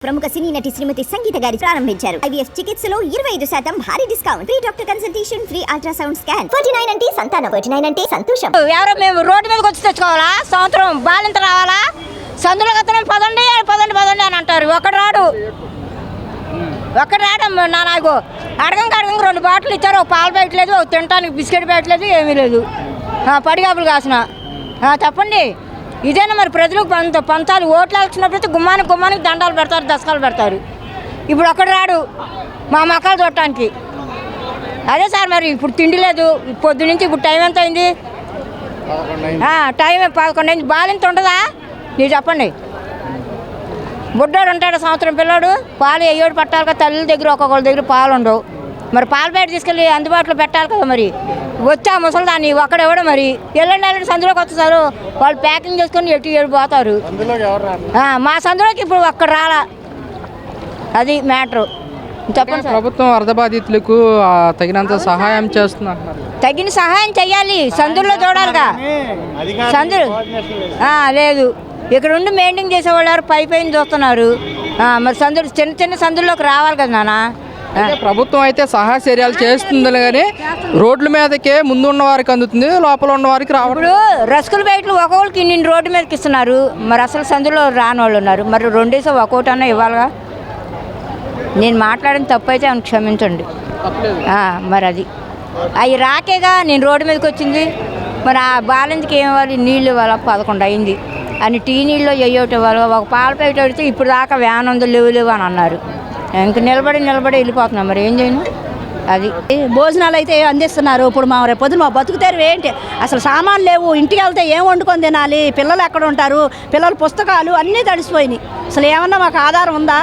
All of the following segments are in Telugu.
ప్రముఖ సినీ నటి శ్రీమతి సంగీత గారి ప్రారంభించారు. IVF చికిత్సలో 25% భారీ discount, free doctor consultation, free ultrasound scan. 49 అంటే సంతానం, 49 అంటే సంతోషం. ఎవరో మేము రోడ్డు మీదకి వచ్చి తెచ్చుకోవాలా? సంవత్సరం బాలింత రావాలా? సందులో గతనే పదండి అని అంటారు. ఒకడు రాడు నాకు అడగంగా 2 బాటిల్ ఇచ్చారు. ఒక పాలు పెట్టలేదు, ఒక తినడానికి బిస్కెట్ పెట్టలేదు, ఏమీ లేదు. పడిగాపులు కాసిన చెప్పండి. ఇదేనా మరి ప్రజలకు పంచాలి? ఓట్లు వచ్చినప్పుడు గుమ్మానికి దండాలు పెడతారు, దశకాలు పెడతారు. ఇప్పుడు ఒక్కడు రాడు మా మకాలు చూడటానికి. అదే సార్, మరి ఇప్పుడు తిండి లేదు. పొద్దు నుంచి ఇప్పుడు టైం ఎంత అయింది? టైం 11 అయింది. బాలింత ఉండదా? మీరు చెప్పండి. బుడ్డోడు ఉంటాడు, సంవత్సరం పిల్లోడు, పాలు అయ్యోడు పట్టాలి కదా. తల్లి దగ్గర ఒక్కొక్కరి దగ్గర పాలు ఉండవు. మరి పాలు బయట తీసుకెళ్ళి అందుబాటులో పెట్టాలి కదా. మరి వచ్చా ముసలిదాన్ని ఒక్కడెవడో మరి ఎల్లండి సందులోకి వస్తారు. వాళ్ళు ప్యాకింగ్ చేసుకొని ఎటు పోతారు. మా సందులోకి ఇప్పుడు ఒక్కడ రాలా. అది మ్యాటరు. చెప్పండి సార్. ప్రభుత్వం వరద బాధితులకు తగినంత సహాయం చేస్తున్నారు. తగిన సహాయం చెయ్యాలి. సందుల్లో చూడాలిగా. సందులు లేదు. ఇక్కడ ఉండి మెయింటైన్ చేసేవాళ్ళు పైన చూస్తున్నారు. మరి సందులు చిన్న సందుల్లోకి రావాలి కదా నాన్న. ప్రభుత్వం అయితే సహాయ చర్యలు చేస్తుంది, కానీ రోడ్ల మీదకే ముందు ఉన్న వారికి అందుతుంది, లోపల ఉన్న వారికి రావడం. ఇప్పుడు రసకులు బయటలు ఒక్కొక్కరికి ఇన్ని రోడ్డు మీదకి ఇస్తున్నారు. మరి అసలు సందులో రాని వాళ్ళు ఉన్నారు. మరి 2 డేస్ ఒక్కొక్కటి అన్నా ఇవ్వాలిగా. నేను మాట్లాడిన తప్పు అయితే ఆమెను క్షమించండి. మరి అది అవి రాకేగా నేను రోడ్డు మీదకి వచ్చింది. మరి ఆ బాలెందుకు ఏమి ఇవ్వాలి? నీళ్ళు ఇవ్వాలి. 11 అయింది అని టీ నీళ్ళు అయ్యోటి ఇవ్వాలి. ఒక పాల ప్యాకెట్ అడిగితే ఇప్పుడు దాకా వ్యాన్ ఉంది లేవు అని అన్నారు. ఇంక నిలబడి వెళ్ళిపోతున్నాం. మరి ఏం చేయను? అది భోజనాలు అయితే అందిస్తున్నారు. ఇప్పుడు మా రేపొద్దున మా బతుకుతారు ఏంటి? అసలు సామాన్లు లేవు. ఇంటికి వెళ్తే ఏం వండుకొని తినాలి? పిల్లలు ఎక్కడ ఉంటారు? పిల్లల పుస్తకాలు అన్నీ తడిసిపోయినాయి. అసలు ఏమన్నా మాకు ఆధారం ఉందా?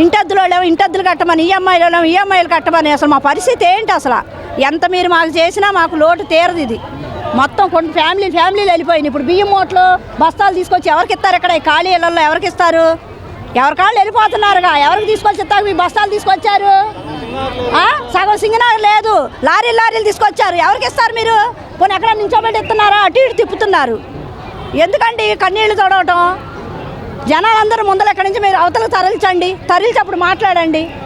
ఇంటద్దులో లేవు, ఇంటద్దులు కట్టమని, ఈఎంఐలు కట్టమని. అసలు మా పరిస్థితి ఏంటి? అసలు ఎంత మీరు మాకు చేసినా మాకు లోటు తీరదు. ఇది మొత్తం కొన్ని ఫ్యామిలీలు వెళ్ళిపోయినాయి. ఇప్పుడు బియ్యం మూటలు బస్తాలు తీసుకొచ్చి ఎవరికి ఇస్తారు? ఇక్కడ ఈ ఖాళీ ఇళ్లలో ఎవరికి ఇస్తారు? ఎవరి కాళ్ళు వెళ్ళిపోతున్నారుగా. ఎవరికి తీసుకొచ్చి ఇస్తారు? మీ బస్తాలు తీసుకొచ్చారు. సగం సింగనారు లేదు, లారీలు తీసుకొచ్చారు. ఎవరికి ఇస్తారు మీరు? పోనీ ఎక్కడ నించోబెట్టి ఇస్తున్నారా? అటు ఇటు తిప్పుతున్నారు. ఎందుకండి కన్నీళ్ళు తొడవటం? జనాలందరూ ముందర ఎక్కడి నుంచి మీరు అవతలకు తరలించండి. తరలించి అప్పుడు మాట్లాడండి.